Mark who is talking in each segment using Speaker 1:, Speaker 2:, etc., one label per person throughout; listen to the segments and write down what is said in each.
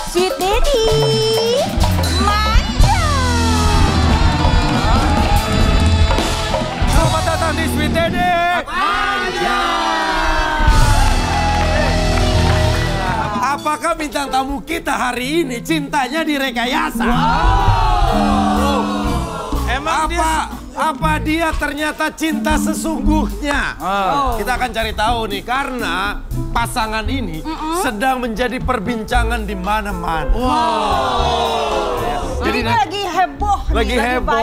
Speaker 1: Sweet Daddy Manja.
Speaker 2: Selamat datang di Sweet Daddy Manja. Apakah bintang tamu kita hari ini cintanya direkayasa? Emang apa dia ternyata cinta sesungguhnya? Kita akan cari tahu nih karena pasangan ini sedang menjadi perbincangan di mana-mana.
Speaker 1: Jadi ini lagi heboh.
Speaker 2: Lagi heboh.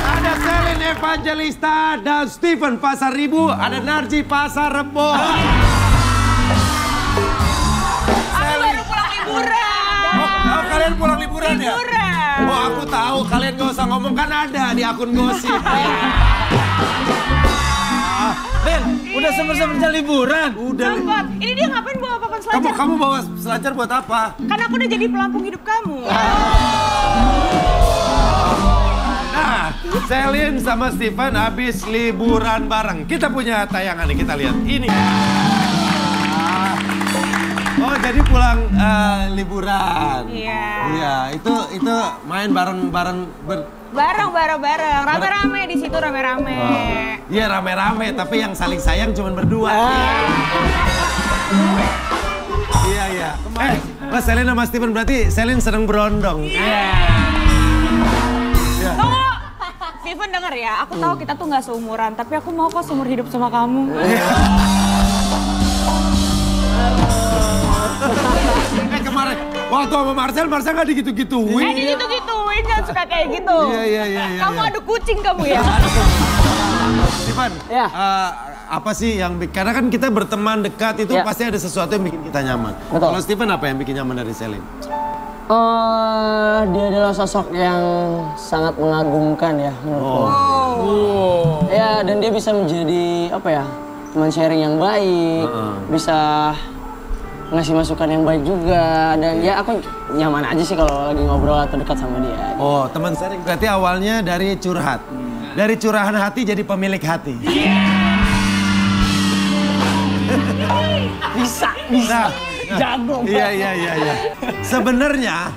Speaker 2: Ada Selin Evangelista dan Steven Pasaribu. Ada Narji Pasar Rebo. Oh, kalian pulang liburan ya? Oh, aku tahu. Kalian gak usah ngomong, kan ada di akun gosip.
Speaker 3: Ben, udah semer-semernya liburan.
Speaker 1: Udah. Ini dia ngapain bawa papan selancar?
Speaker 2: Kamu bawa selancar buat apa?
Speaker 1: Karena aku udah jadi pelampung hidup kamu.
Speaker 2: Nah, Selin sama Steven habis liburan bareng. Kita punya tayangan nih, kita lihat. Ini. Oh, jadi pulang liburan.
Speaker 1: Iya.
Speaker 2: Iya, itu main bareng-bareng
Speaker 1: Bareng. Rame-rame di situ rame-rame.
Speaker 2: Iya, rame-rame, tapi yang saling sayang cuma berdua. Iya. Mas Selin sama Steven berarti Selin sedang berondong.
Speaker 1: Tunggu. Steven denger ya, aku tahu kita tuh nggak seumuran, tapi aku mau kok seumur hidup sama kamu.
Speaker 2: Kemarin waktu sama Marcel nggak digitu-gituin.
Speaker 1: Digitu-gituin, jangan suka kayak gitu.
Speaker 2: Iya.
Speaker 1: Kamu adu kucing kamu ya.
Speaker 2: Steven, apa sih yang karena kan kita berteman dekat itu pasti ada sesuatu yang bikin kita nyaman.
Speaker 4: Betul.
Speaker 2: Kalau Steven apa yang bikin nyaman dari Selin?
Speaker 4: Dia adalah sosok yang sangat mengagumkan ya menurutku. Ya, dan dia bisa menjadi apa ya, teman sharing yang baik, bisa ngasih masukan yang baik juga, dan ya aku nyaman aja sih kalau lagi ngobrol atau dekat sama dia.
Speaker 2: Oh, teman sharing berarti awalnya dari curhat. Dari curahan hati jadi pemilik hati.
Speaker 4: Bisa. Jago.
Speaker 2: Iya. Sebenarnya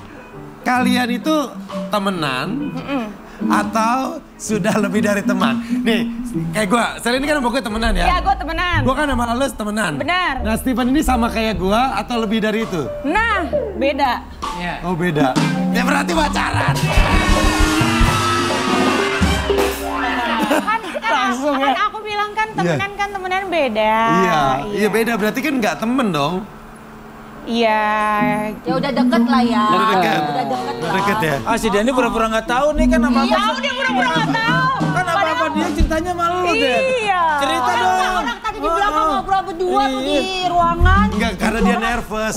Speaker 2: kalian itu temenan atau sudah lebih dari teman? Nih, kayak gue, Selin ini kan sama gue temenan ya?
Speaker 1: Iya, gue temenan.
Speaker 2: Gue kan sama lo temenan.
Speaker 1: Benar.
Speaker 2: Nah, Steven ini sama kayak gue atau lebih dari itu?
Speaker 1: Nah, beda.
Speaker 2: Oh, beda. Ya berarti pacaran.
Speaker 1: Kan aku bilang kan temenan beda.
Speaker 2: Iya beda. Berarti kan nggak temen dong.
Speaker 1: Iya.
Speaker 5: Ya udah deket lah ya.
Speaker 2: Udah deket.
Speaker 5: Udah deket lah.
Speaker 2: Deket ya?
Speaker 3: Si Dani pura-pura nggak tahu nih kan apa-apa.
Speaker 1: Iya, dia pura-pura nggak tahu.
Speaker 3: Kan apa-apa dia cintanya malu deh.
Speaker 1: Iya.
Speaker 3: Cerita dong.
Speaker 5: Orang tadi di belakang ngobrol berdua tuh di ruangan.
Speaker 2: Enggak, karena dia nervous.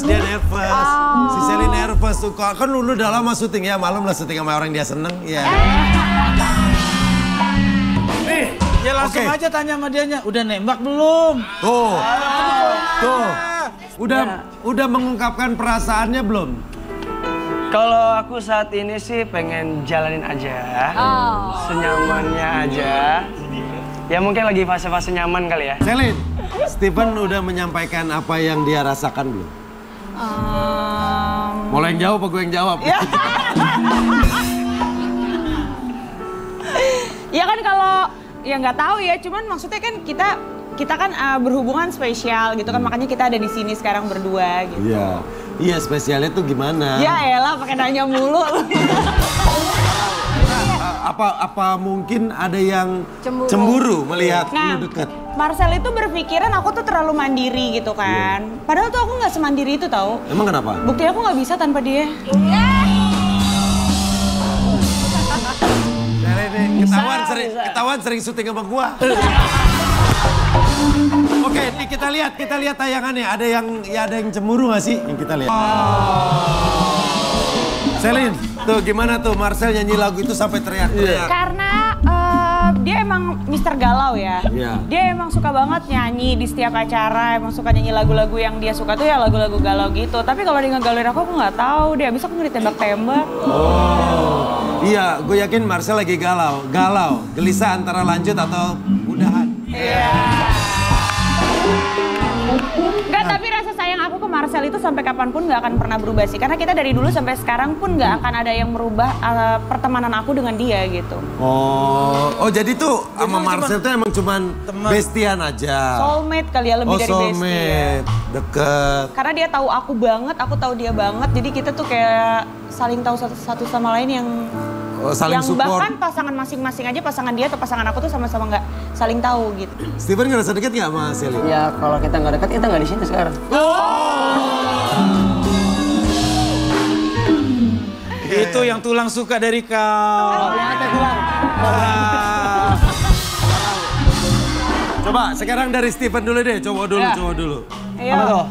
Speaker 2: Si Selin nervous tuh. Kan lu udah lama syuting ya, malam lah syuting sama orang dia seneng. Iya. Nih,
Speaker 3: Ya langsung aja tanya sama dianya, udah nembak belum?
Speaker 2: Tuh. Udah mengungkapkan perasaannya belum?
Speaker 6: Kalau aku saat ini sih pengen jalanin aja, senyamannya aja. Ya mungkin lagi fase-fase nyaman kali ya.
Speaker 2: Selin, Steven udah menyampaikan apa yang dia rasakan belum? Mau lo yang jawab apa gue yang jawab?
Speaker 1: Ya kan kalau ya nggak tahu ya, cuman maksudnya kan kita kan berhubungan spesial gitu kan, makanya kita ada di sini sekarang berdua gitu.
Speaker 2: Iya spesialnya tuh gimana?
Speaker 1: Ya elah pakai nanya mulu.
Speaker 2: Apa mungkin ada yang cemburu melihat lu dekat?
Speaker 1: Marcel itu berpikiran aku tuh terlalu mandiri gitu kan. Padahal tuh aku nggak semandiri itu tau.
Speaker 2: Emang kenapa?
Speaker 1: Bukti aku nggak bisa tanpa dia. Ketahuan sering syuting sama gua. Oke, nih kita lihat tayangannya. Ada yang cemburu nggak sih? Yang kita lihat. Selin, tuh gimana tuh Marcel nyanyi lagu itu sampai teriak-teriak? Karena dia emang Mister Galau ya. Dia emang suka banget nyanyi di setiap acara. Emang suka nyanyi lagu-lagu yang dia suka tuh ya lagu-lagu galau gitu. Tapi kalau dia ngegalauin aku nggak tahu. Dia abis aku ngeri tembak-tembak.
Speaker 2: Iya, gue yakin Marcel lagi galau, gelisah antara lanjut atau udahan.
Speaker 1: Iya. Enggak, tapi rasa sayang aku ke Marcel itu sampai kapanpun nggak akan pernah berubah sih. Karena kita dari dulu sampai sekarang pun nggak akan ada yang merubah pertemanan aku dengan dia gitu.
Speaker 2: Oh jadi tuh sama Marcel tuh emang cuman bestian aja.
Speaker 1: Soulmate kali ya, lebih dari bestie.
Speaker 2: Soulmate, deket.
Speaker 1: Karena dia tahu aku banget, aku tahu dia banget. Jadi kita tuh kayak saling tahu satu sama lain yang
Speaker 2: saling support.
Speaker 1: Bahkan pasangan masing-masing aja, pasangan dia atau pasangan aku tuh sama-sama nggak saling tahu gitu.
Speaker 2: Steven ngerasa deket nggak sama Selin?
Speaker 4: Ya kalau kita nggak dekat, kita nggak di sini sekarang.
Speaker 3: Itu yang tulang suka dari kau.
Speaker 2: Coba sekarang dari Steven dulu deh, coba dulu.
Speaker 1: Ayo.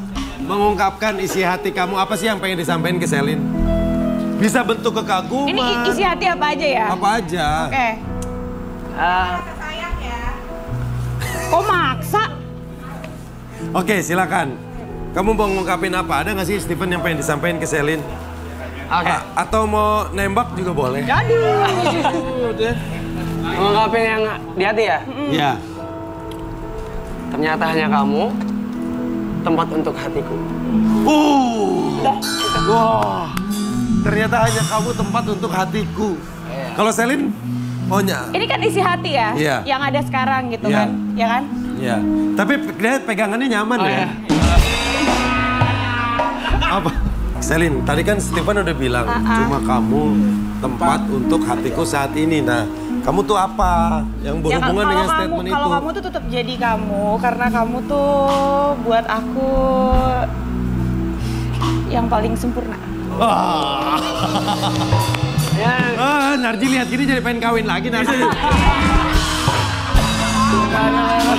Speaker 2: Mengungkapkan isi hati kamu, apa sih yang pengen disampaikan ke Selin? Bisa bentuk kekaguman.
Speaker 1: Ini isi hati apa aja ya?
Speaker 2: Apa aja?
Speaker 1: Oke.
Speaker 5: Sayang ya.
Speaker 1: Kok maksa?
Speaker 2: Oke, silakan. Kamu mau ngungkapin apa? Ada nggak sih Steven yang pengen disampaikan ke Selin?
Speaker 6: Oke.
Speaker 2: Atau mau nembak juga boleh.
Speaker 6: Mengungkapin yang di hati ya?
Speaker 2: Iya.
Speaker 6: Ternyata hanya kamu tempat untuk hatiku.
Speaker 2: Wah. Ternyata hanya kamu tempat untuk hatiku. Kalau Selin maunya?
Speaker 1: Ini kan isi hati ya?
Speaker 2: Iya.
Speaker 1: Yang ada sekarang gitu
Speaker 2: Iya.
Speaker 1: kan? Ya kan?
Speaker 2: Iya. Tapi dia pegangannya nyaman ya. Apa? Selin, tadi kan Steven udah bilang cuma kamu tempat untuk hatiku saat ini. Nah, kamu tuh apa yang berhubungan dengan statement itu?
Speaker 1: Kalau kamu tuh tetap jadi kamu, karena kamu tuh buat aku yang paling sempurna.
Speaker 2: Narji lihat gini jadi pengen kawin lagi Narji.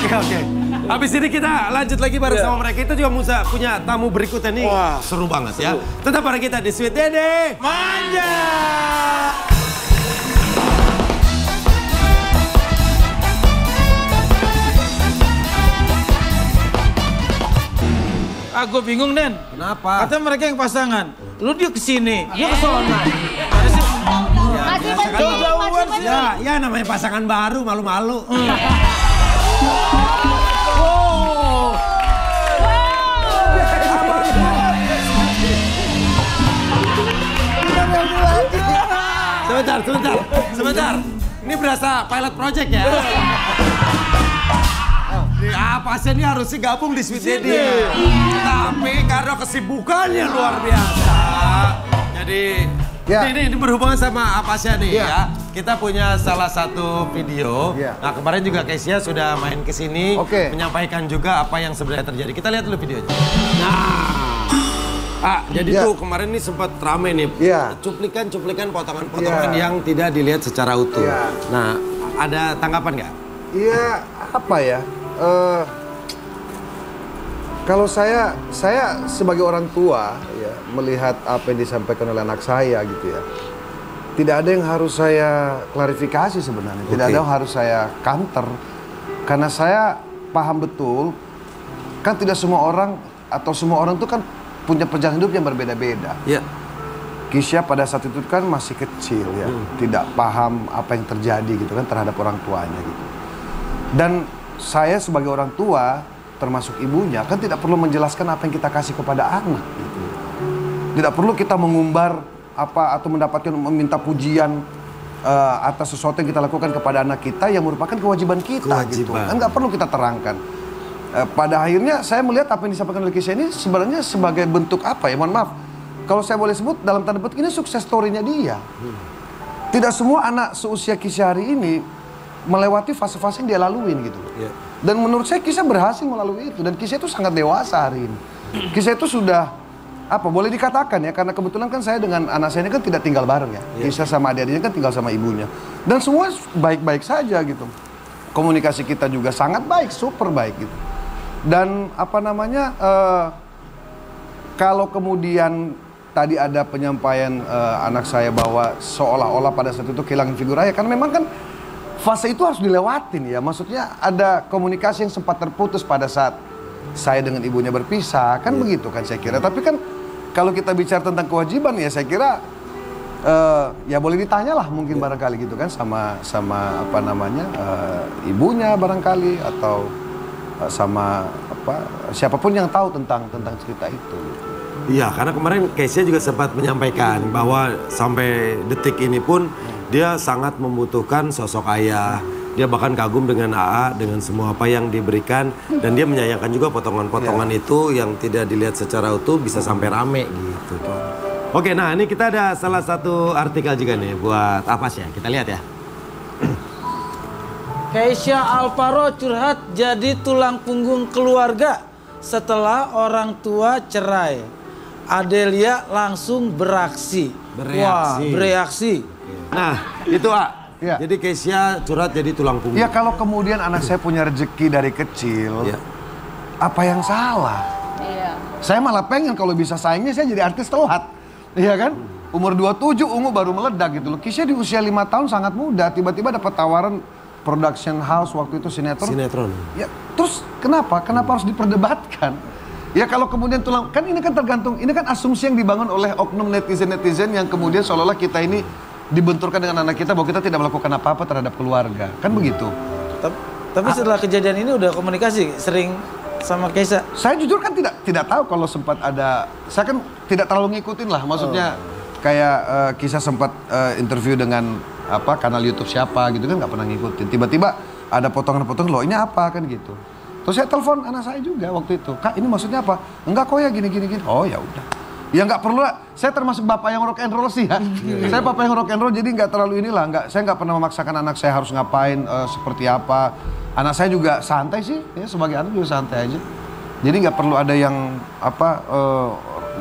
Speaker 2: Oke. Habis ini kita lanjut lagi bareng sama mereka. Kita juga punya tamu berikutnya nih. Wah, seru banget ya. Tetap bareng kita di Sweet Dede
Speaker 3: Manja. Gue bingung, Den.
Speaker 2: Kenapa?
Speaker 3: Katanya mereka yang pasangan. Lu dia kesini, dia kesana.
Speaker 5: Masih penting.
Speaker 2: Ya namanya pasangan baru, malu-malu. Sebentar. Ini berasa pilot project ya? Apa sih ini harusnya gabung di Sweet Dede. Tapi karena kesibukannya luar biasa. Jadi ini berhubungan sama apa sih nih ya? Kita punya salah satu video. Nah kemarin juga Kesia sudah main ke sini menyampaikan juga apa yang sebenarnya terjadi. Kita lihat dulu videonya. Jadi tuh kemarin ini sempat rame nih. Cuplikan-cuplikan potongan-potongan yang tidak dilihat secara utuh. Nah, ada tanggapan nggak?
Speaker 7: Iya, apa ya? Kalau saya sebagai orang tua ya melihat apa yang disampaikan oleh anak saya gitu ya, tidak ada yang harus saya klarifikasi sebenarnya, tidak ada yang harus saya counter, karena saya paham betul kan tidak semua orang atau semua orang itu kan punya perjalanan hidup yang berbeda-beda. Kisya pada saat itu kan masih kecil ya, tidak paham apa yang terjadi gitu kan terhadap orang tuanya gitu, dan saya sebagai orang tua, termasuk ibunya, kan tidak perlu menjelaskan apa yang kita kasih kepada anak. Gitu. Tidak perlu kita mengumbar apa atau mendapatkan meminta pujian atas sesuatu yang kita lakukan kepada anak kita yang merupakan kewajiban kita. Gitu. Kan nggak perlu kita terangkan. Pada akhirnya saya melihat apa yang disampaikan oleh Kisya ini sebenarnya sebagai bentuk apa ya? Mohon maaf, kalau saya boleh sebut dalam tanda petik ini sukses story-nya dia. Tidak semua anak seusia Kisya hari ini melewati fase-fase yang dia laluin gitu. Dan menurut saya Kisya berhasil melalui itu. Dan Kisya itu sangat dewasa hari ini. Kisya itu sudah, boleh dikatakan ya, karena kebetulan kan saya dengan anak saya ini kan tidak tinggal bareng ya. Kisya sama adik-adiknya kan tinggal sama ibunya. Dan semua baik-baik saja gitu. Komunikasi kita juga sangat baik, super baik gitu. Dan kalau kemudian tadi ada penyampaian anak saya bahwa seolah-olah pada saat itu kehilangan figur ayah, karena memang kan fase itu harus dilewatin ya, maksudnya ada komunikasi yang sempat terputus pada saat saya dengan ibunya berpisah, kan begitu kan saya kira. Tapi kan kalau kita bicara tentang kewajiban ya saya kira ya boleh ditanya lah mungkin barangkali gitu kan sama apa namanya ibunya barangkali atau sama siapapun yang tahu tentang cerita itu.
Speaker 2: Iya, karena kemarin Kesha juga sempat menyampaikan bahwa sampai detik ini pun dia sangat membutuhkan sosok ayah. Dia bahkan kagum dengan AA, dengan semua apa yang diberikan. Dan dia menyayangkan juga potongan-potongan itu yang tidak dilihat secara utuh bisa sampai rame gitu. Oke, nah ini kita ada salah satu artikel juga nih buat apa sih ya? Kita lihat ya.
Speaker 3: Kesha Alvaro curhat jadi tulang punggung keluarga setelah orang tua cerai. Adelia langsung bereaksi. Wah, bereaksi.
Speaker 2: Nah, itu Ya. Jadi Kesha curhat jadi tulang punggung.
Speaker 7: Ya kalau kemudian anak saya punya rezeki dari kecil, apa yang salah? Iya. Saya malah pengen kalau bisa saingnya saya jadi artis telat. Iya kan? Umur 27 ungu baru meledak gitu loh. Kesha di usia 5 tahun sangat muda, tiba-tiba dapat tawaran production house waktu itu sinetron. Ya, terus kenapa? Kenapa harus diperdebatkan? Ya kalau kemudian tulang, kan ini kan tergantung, ini kan asumsi yang dibangun oleh oknum netizen-netizen yang kemudian seolah-olah kita ini dibenturkan dengan anak kita bahwa kita tidak melakukan apa-apa terhadap keluarga. Kan begitu.
Speaker 3: Tapi setelah kejadian ini udah komunikasi sering sama Kesha?
Speaker 7: Saya jujur kan tidak tahu kalau sempat ada, saya kan tidak terlalu ngikutin lah. Maksudnya kayak Kesha sempat interview dengan kanal YouTube siapa gitu kan nggak pernah ngikutin. Tiba-tiba ada potongan-potongan loh ini apa kan gitu. Terus saya telepon anak saya juga waktu itu. Kak ini maksudnya apa? Enggak kok ya gini. Oh ya udah. Ya nggak perlu lah, saya termasuk bapak yang rock and roll sih ya. Saya bapak yang rock and roll jadi nggak terlalu inilah, saya nggak pernah memaksakan anak saya harus ngapain, seperti apa. Anak saya juga santai sih, ya sebagai anak juga santai aja. Jadi nggak perlu ada yang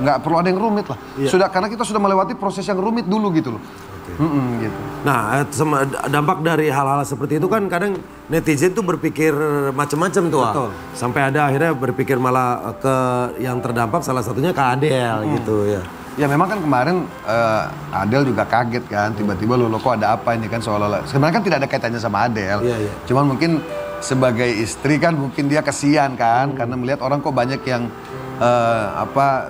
Speaker 7: nggak perlu ada yang rumit lah. Sudah karena kita sudah melewati proses yang rumit dulu gitu loh. Gitu.
Speaker 2: Nah, dampak dari hal-hal seperti itu kan kadang netizen tuh berpikir macam-macam tuh. Betul. Sampai ada akhirnya berpikir malah ke yang terdampak salah satunya ke Adele gitu ya.
Speaker 7: Ya memang kan kemarin Adele juga kaget kan, tiba-tiba loh kok ada apa ini kan seolah-olah. Sebenarnya kan tidak ada kaitannya sama Adele. Cuman mungkin sebagai istri kan mungkin dia kasihan kan karena melihat orang kok banyak yang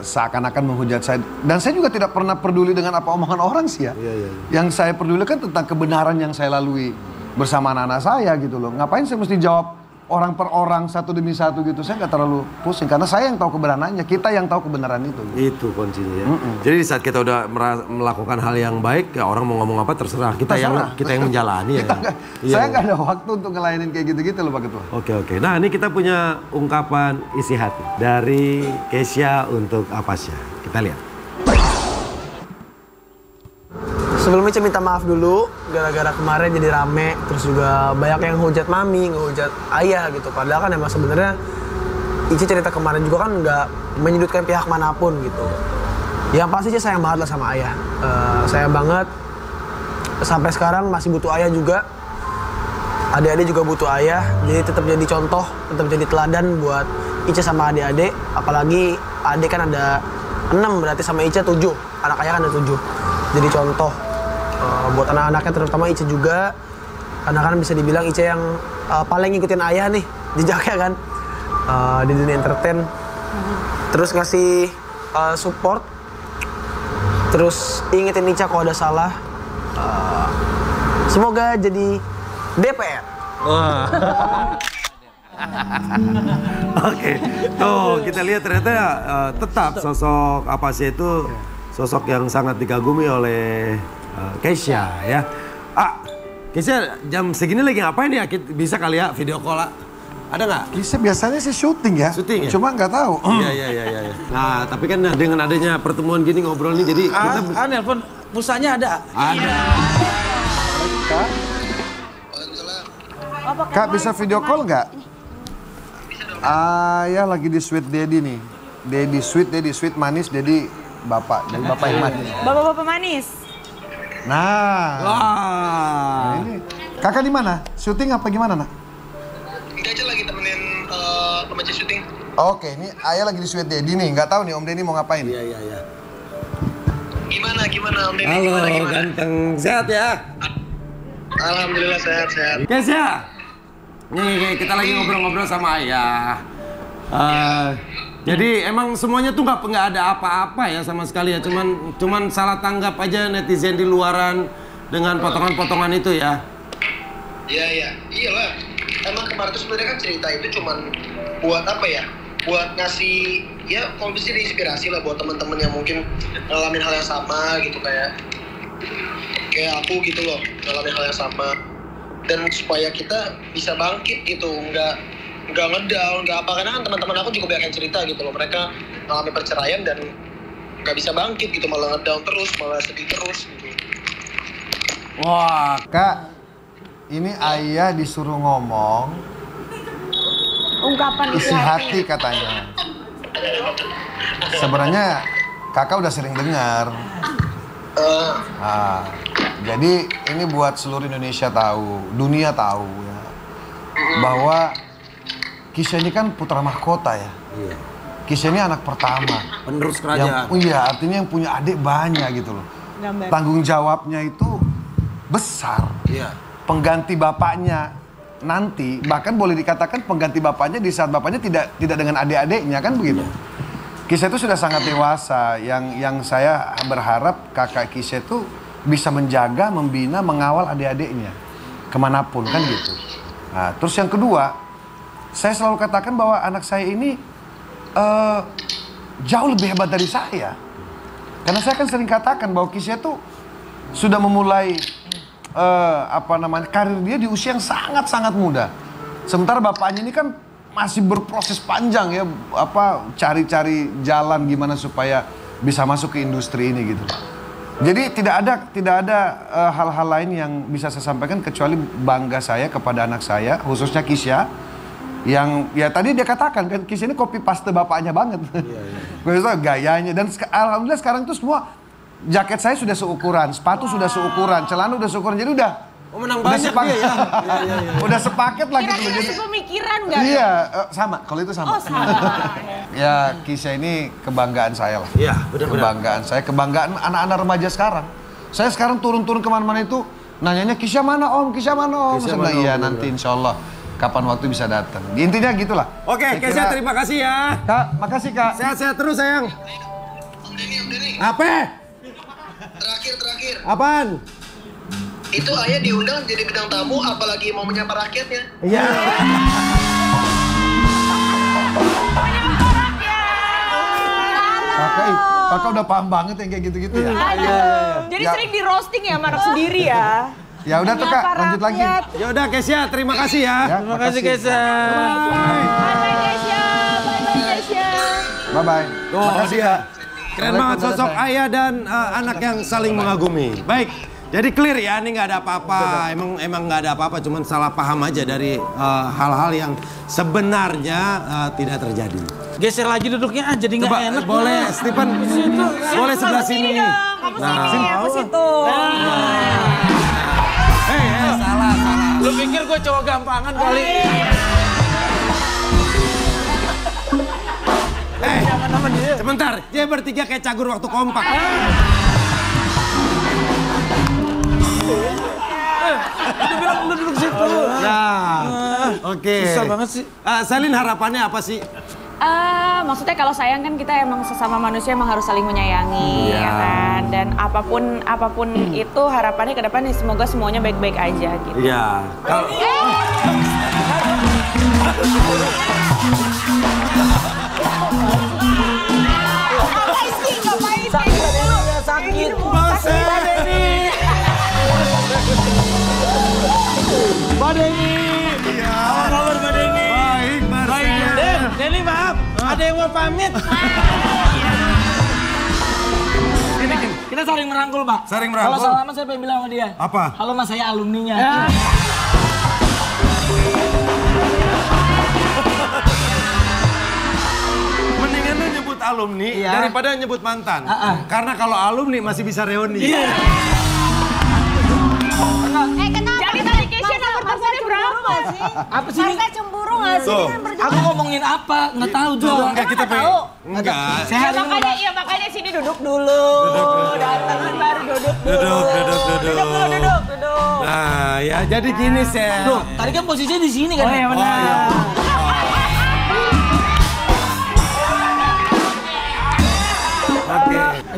Speaker 7: seakan-akan menghujat saya, dan saya juga tidak pernah peduli dengan apa omongan orang sih ya. Yang saya peduli kan tentang kebenaran yang saya lalui bersama anak-anak saya gitu loh. Ngapain saya mesti jawab orang per orang satu demi satu gitu? Saya nggak terlalu pusing karena saya yang tahu kebenarannya, kita yang tahu kebenaran itu. Itu
Speaker 2: kuncinya ya. Jadi di saat kita udah melakukan hal yang baik, ya orang mau ngomong apa terserah. Kita yang menjalani ya.
Speaker 7: Saya nggak ada waktu untuk ngelayanin kayak gitu-gitu loh Pak Ketua.
Speaker 2: Oke. Nah ini kita punya ungkapan isi hati dari Kesha untuk Apasya. Kita lihat.
Speaker 6: Sebelumnya saya minta maaf dulu, gara-gara kemarin jadi rame, terus juga banyak yang ngehujat mami, ngehujat ayah gitu. Padahal kan emang sebenarnya Ici cerita kemarin juga kan nggak menyudutkan pihak manapun gitu. Yang pasti sih sayang banget lah sama ayah. Sayang banget, sampai sekarang masih butuh ayah juga. Adik-adik juga butuh ayah, jadi tetap jadi contoh, tetap jadi teladan buat Ica sama adik-adik. Apalagi adik kan ada 6, berarti sama Ica 7, anak ayah kan ada 7. Jadi contoh. Buat anak-anaknya terutama Ica juga, karena kan bisa dibilang Ica yang paling ngikutin ayah nih jejaknya kan di dunia entertain, terus ngasih support, terus ingetin Ica kalau ada salah. Semoga jadi DPR.
Speaker 2: Oke, tuh kita lihat ternyata tetap sosok Apasya itu sosok yang sangat dikagumi oleh Kesha ya. Kesha jam segini lagi ngapain ya? Bisa kali ya video call lah. Ada nggak?
Speaker 7: Kesha biasanya sih syuting ya.
Speaker 2: Syuting ya?
Speaker 7: Cuma nggak tahu.
Speaker 2: Iya. Nah tapi kan dengan adanya pertemuan gini ngobrol nih jadi kita...
Speaker 3: nelpon pusanya ada?
Speaker 2: Ada.
Speaker 7: Kak bisa video call nggak? Ayah lagi di Sweet Daddy nih. Daddy sweet manis, Daddy bapak. Jadi bapak yang manis.
Speaker 1: Bapak-bapak manis.
Speaker 7: Nah, ini kakak di mana? Syuting apa gimana nak?
Speaker 6: Enggak aja lagi temenin teman syuting.
Speaker 7: Oke, ini ayah lagi di Sweet Daddy nih. Nggak tahu nih Om Denny mau ngapain?
Speaker 2: Iya.
Speaker 6: Gimana Om Denny?
Speaker 2: Halo,
Speaker 6: gimana?
Speaker 2: ganteng. Sehat ya?
Speaker 6: Alhamdulillah sehat.
Speaker 2: Kesha, nih kita lagi ngobrol-ngobrol sama ayah. Jadi emang semuanya tuh nggak ada apa-apa ya sama sekali ya, cuman salah tanggap aja netizen di luaran dengan potongan-potongan itu ya.
Speaker 6: Iyalah. Emang kemarin tuh sebenarnya kan cerita itu cuman buat apa ya? Buat ngasih ya kondisi inspirasi lah buat teman-teman yang mungkin ngalamin hal yang sama gitu kayak aku gitu loh, ngalamin hal yang sama. Dan supaya kita bisa bangkit gitu, nggak ngedown, nggak apa, karena kan teman-teman aku juga banyak yang cerita gitu loh, mereka mengalami perceraian dan nggak bisa bangkit gitu, malah ngedown terus, malah sedih terus gitu.
Speaker 7: Wah, Kak, ini ayah disuruh ngomong
Speaker 1: Ungkapan
Speaker 7: isi hati katanya. Sebenarnya kakak udah sering dengar. Jadi ini buat seluruh Indonesia tahu, dunia tahu ya, bahwa Kisha ini kan putra mahkota ya.
Speaker 2: Iya.
Speaker 7: Kisha ini anak pertama.
Speaker 2: Penerus kerajaan.
Speaker 7: Iya, artinya yang punya adik banyak gitu loh. Tanggung jawabnya itu besar.
Speaker 2: Iya.
Speaker 7: Pengganti bapaknya nanti, bahkan boleh dikatakan pengganti bapaknya di saat bapaknya tidak dengan adik-adiknya kan begitu. Kisha itu sudah sangat dewasa. Yang saya berharap kakak Kisha itu bisa menjaga, membina, mengawal adik-adiknya kemanapun kan gitu. Nah, terus yang kedua, saya selalu katakan bahwa anak saya ini jauh lebih hebat dari saya. Karena saya kan sering katakan bahwa Kisha itu sudah memulai karir dia di usia yang sangat-sangat muda. Sementara bapaknya ini kan masih berproses panjang ya, cari-cari jalan gimana supaya bisa masuk ke industri ini gitu. Jadi tidak ada hal-hal lain yang bisa saya sampaikan kecuali bangga saya kepada anak saya, khususnya Kisha, yang ya tadi dia katakan kan Kisha ini copy paste bapaknya banget. Iya. Gayanya dan alhamdulillah sekarang tuh semua jaket saya sudah seukuran, sepatu sudah seukuran, celana udah seukuran, jadi udah
Speaker 2: menang banyak dia ya.
Speaker 7: Udah sepaket lah gitu.
Speaker 1: Kira-kira sepemikiran nggak?
Speaker 7: Iya, sama. Kalau itu sama.
Speaker 1: Oh, sama.
Speaker 7: Ya, Kisha ini kebanggaan saya lah.
Speaker 2: Iya, benar-benar.
Speaker 7: Kebanggaan saya, kebanggaan anak-anak remaja sekarang. Saya sekarang turun-turun kemana-mana itu nanyanya Kisha mana om, Kisha mana om. Saya bilang iya nanti insya Allah kapan waktu bisa datang. Intinya gitulah.
Speaker 2: Oke, Kisha terima kasih ya.
Speaker 7: Kak, makasih Kak.
Speaker 2: Sehat-sehat terus sayang.
Speaker 6: Om Denny.
Speaker 2: Apa?
Speaker 6: Terakhir.
Speaker 2: Apaan?
Speaker 6: Itu ayah diundang jadi bintang tamu, apalagi mau menyapa rakyatnya.
Speaker 2: Iya.
Speaker 7: Kakak udah paham banget yang kayak gitu-gitu ya.
Speaker 1: Jadi sering di roasting ya, marah sendiri ya.
Speaker 7: Ya udah tuh Kak, lanjut lagi.
Speaker 2: Ya udah Kisha, terima kasih ya.
Speaker 3: Terima kasih Kisha.
Speaker 1: Bye Kisha.
Speaker 7: Bye-bye.
Speaker 2: Makasih ya. Keren banget sosok ayah dan anak yang saling mengagumi. Baik. Jadi clear ya, ini nggak ada apa-apa. Emang nggak ada apa-apa, cuman salah paham aja dari hal-hal yang sebenarnya tidak terjadi.
Speaker 3: Geser lagi duduknya jadi nggak enak.
Speaker 2: Boleh, Stephen. Boleh sebelah sini.
Speaker 1: Kamu sini, aku situ.
Speaker 2: Salah.
Speaker 3: Lu pikir gue cowok gampangan kali?
Speaker 2: Sebentar, dia bertiga kayak cagur waktu kompak.
Speaker 3: Dia bilang lu duduk situ.
Speaker 2: Nah, oke.
Speaker 3: Susah banget sih.
Speaker 2: Selin harapannya apa sih?
Speaker 1: Maksudnya kalau sayang kan kita emang sesama manusia emang harus saling menyayangi, ya kan? Dan apapun itu harapannya ke depan semoga semuanya baik-baik aja gitu.
Speaker 2: Iya. Kalau
Speaker 3: Sakit. Mbak Denny.
Speaker 2: Iya.
Speaker 3: Apa kabar Mbak Denny?
Speaker 2: Baik, Marcel.
Speaker 3: Denny maaf, ada yang mau pamit. Kita saling merangkul, Pak.
Speaker 2: Saling merangkul?
Speaker 3: Kalau salaman saya pengen bilang sama dia.
Speaker 2: Apa?
Speaker 3: Halo Mas, saya alumninya.
Speaker 2: Mendingan lu nyebut alumni daripada nyebut mantan. Karena kalau alumni masih bisa reuni.
Speaker 3: Iya.
Speaker 5: Kenapa?
Speaker 1: Jadi tadi Kisha nomor teleponnya berapa?
Speaker 3: Apa sih?
Speaker 5: Marcel cemburu nggak sih dengan berdua?
Speaker 3: Aku ngomongin apa? Nggak tahu juga.
Speaker 2: Enggak, kita pengen. Enggak.
Speaker 3: Saya
Speaker 1: Makanya sini duduk dulu. Datang baru duduk dulu. Duduk.
Speaker 2: Nah, ya jadi gini, Sel.
Speaker 3: Loh, tadi kan posisinya di sini kan?
Speaker 1: Oh iya benar.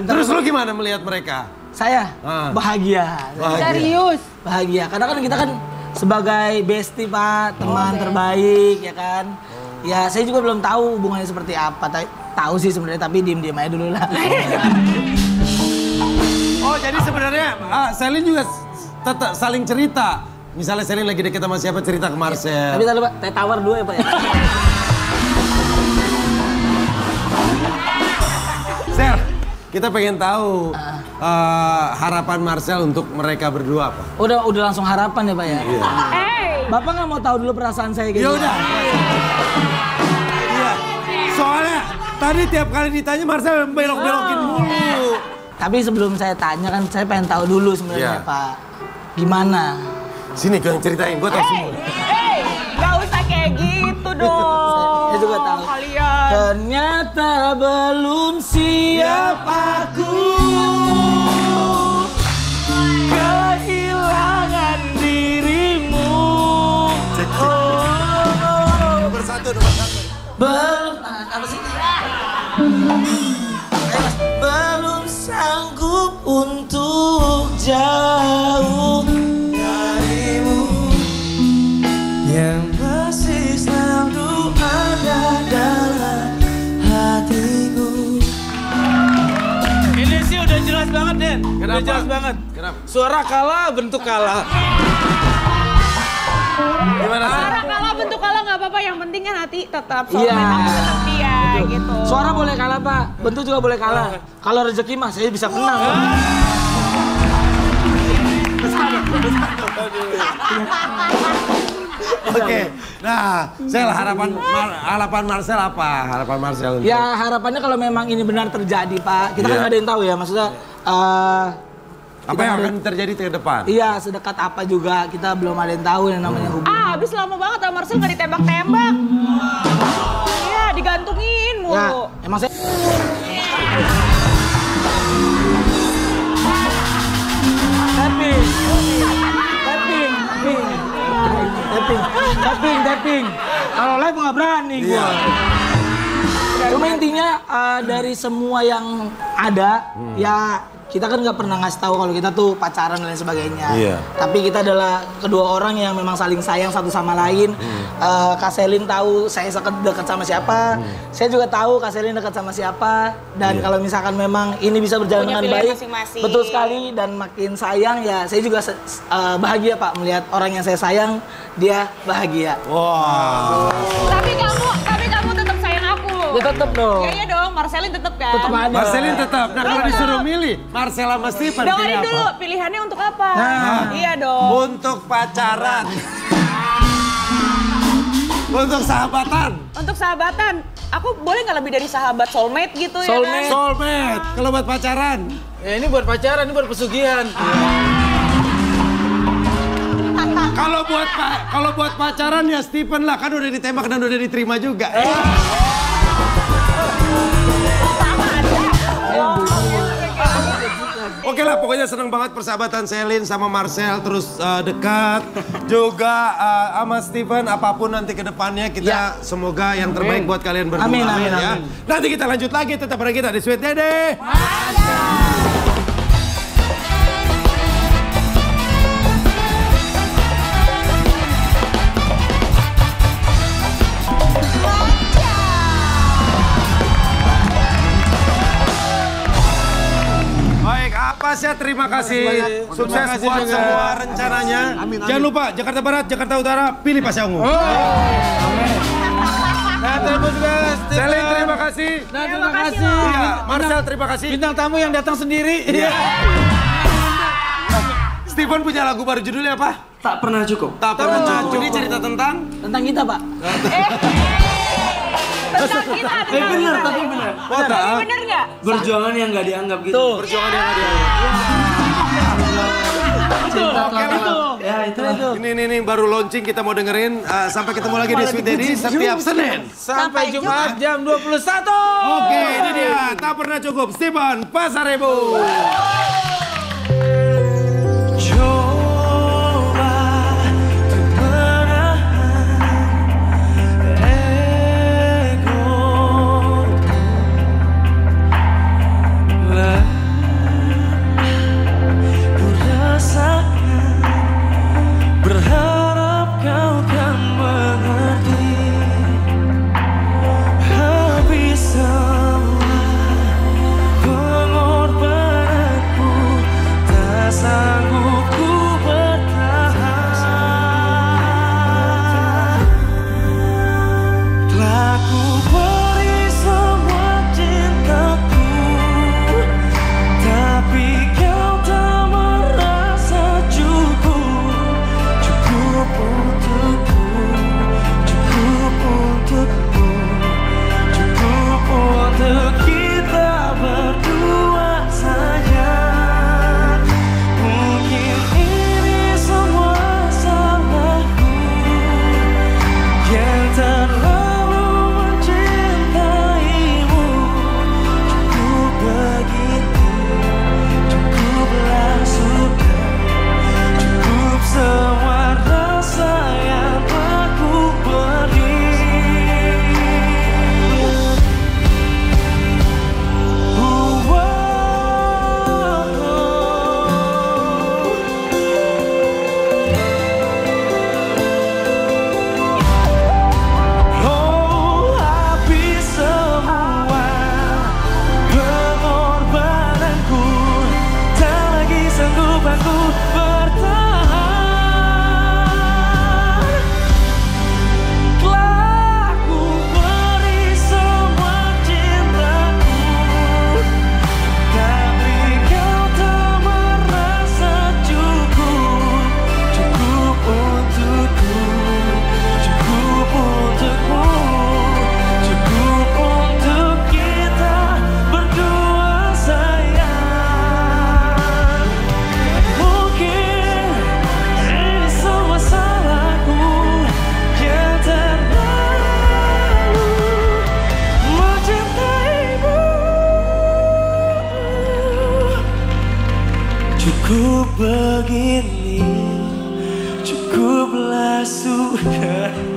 Speaker 2: Terus lu gimana melihat mereka?
Speaker 3: Saya bahagia.
Speaker 5: Serius?
Speaker 3: Bahagia, karena kan kita kan sebagai bestie Pak, teman terbaik ya kan. Ya saya juga belum tahu hubungannya seperti apa, tahu sih sebenarnya tapi diem-diem aja dulu lah.
Speaker 2: Oh jadi sebenarnya Selin juga tetap saling cerita. Misalnya Selin lagi deket sama siapa cerita ke Marcel.
Speaker 3: Tapi tadi Pak, teh tawar dulu ya Pak ya.
Speaker 2: Sel, kita pengen tahu harapan Marcel untuk mereka berdua apa?
Speaker 3: Udah langsung harapan ya Pak ya.
Speaker 2: Iya.
Speaker 3: Bapak nggak mau tahu dulu perasaan saya kayak
Speaker 2: Ya udah. Iya. Soalnya tadi tiap kali ditanya Marcel belok-belokin mulu.
Speaker 3: Tapi sebelum saya tanya kan saya pengen tahu dulu sebenarnya Pak. Gimana?
Speaker 2: Sini gue yang ceritain, gue tahu semua.
Speaker 1: Gak usah kayak gitu dong.
Speaker 3: Saya juga tahu.
Speaker 1: Kalian.
Speaker 3: Ternyata belum siap aku kehilangan dirimu.
Speaker 2: Nomor satu.
Speaker 3: Apa sih? Belum sanggup untuk jauh darimu yang masih selalu ada dalam hatiku. Ini sih udah jelas banget, Den. Udah jelas banget.
Speaker 2: Kenapa?
Speaker 3: Suara kalah, bentuk kalah.
Speaker 2: Gimana sih?
Speaker 1: Suara kalah, bentuk kalah nggak apa-apa. Yang penting kan hati tetap. Soalnya aku tetap dia gitu.
Speaker 3: Suara boleh kalah Pak, bentuk juga boleh kalah. Kalau rezeki mah saya bisa menang.
Speaker 2: Oke. Nah, Sel harapan Marcel apa? Harapan Marcel untuk...
Speaker 3: Ya harapannya kalau memang ini benar terjadi Pak, kita kan nggak ada yang tahu ya, maksudnya
Speaker 2: apa yang akan terjadi ke depan?
Speaker 3: Iya, sedekat apa juga kita belum ada yang tahu yang namanya hubungan.
Speaker 1: Habis lama banget sama Marcel nggak ditembak-tembak. Iya, digantungin mulu.
Speaker 3: Ya, emang saya... Tapping. Kalau live nggak berani gua. Cuma intinya dari semua yang ada, ya kita kan nggak pernah ngasih tahu kalau kita tuh pacaran dan lain sebagainya.
Speaker 2: Iya.
Speaker 3: Tapi kita adalah kedua orang yang memang saling sayang satu sama lain. Kak Selin tahu saya dekat sama siapa. Saya juga tahu Kak Selin dekat sama siapa. Dan kalau misalkan memang ini bisa berjalan dengan baik,
Speaker 1: masing-masing.
Speaker 3: betul sekali dan makin sayang ya. Saya juga bahagia Pak melihat orang yang saya sayang dia bahagia.
Speaker 2: Wah.
Speaker 1: Tapi kamu tetap sayang aku.
Speaker 3: Ya tetap dong.
Speaker 1: Iya dong, Marcelin tetap kan.
Speaker 3: Tetap ada.
Speaker 2: Marcelin tetap. Nah kalau disuruh milih, Marcel sama Steven pilih
Speaker 1: Dengerin
Speaker 2: apa?
Speaker 1: dulu, pilihannya untuk apa? Iya dong.
Speaker 2: Untuk pacaran. Untuk sahabatan.
Speaker 1: Untuk sahabatan, aku boleh nggak lebih dari sahabat soulmate gitu ya kan?
Speaker 2: Soulmate. Kalau buat pacaran.
Speaker 3: Ya ini buat pacaran, ini buat pesugihan.
Speaker 2: Kalau buat pacaran ya Steven lah, kan udah ditembak dan udah diterima juga. Oke lah, pokoknya seneng banget persahabatan Selin sama Marcel terus dekat. Juga sama Steven, apapun nanti ke depannya kita semoga yang terbaik buat kalian berdua.
Speaker 3: Amin.
Speaker 2: Ya. Nanti kita lanjut lagi, tetap ada kita di Sweet Dede. Pasya, terima kasih. Sukses buat semua rencananya. Jangan lupa Jakarta Barat, Jakarta Utara, pilih Pasya Ungu.
Speaker 3: Nah, terima kasih.
Speaker 2: Selin, terima kasih.
Speaker 3: Terima kasih.
Speaker 2: Iya, Marcel, terima kasih.
Speaker 3: Bintang tamu yang datang sendiri.
Speaker 2: Iya. Steven punya lagu baru judulnya apa?
Speaker 4: Tak pernah cukup.
Speaker 2: Tak pernah cukup. Ini cerita tentang
Speaker 3: kita, Pak.
Speaker 1: Tentang kita,
Speaker 4: Bener, tapi bener.
Speaker 1: Tapi bener nggak?
Speaker 4: Berjuangan yang nggak dianggap gitu.
Speaker 2: perjuangan yang ada.
Speaker 4: Ya itu.
Speaker 2: Ini baru launching, kita mau dengerin. Sampai ketemu lagi di Sweet Daddy setiap Senin.
Speaker 3: Sampai Jumat jam 21.
Speaker 2: Oke, ini dia. Tak pernah cukup. Steven Pasaribu.
Speaker 3: Love
Speaker 8: Ku begini, cukuplah sudah.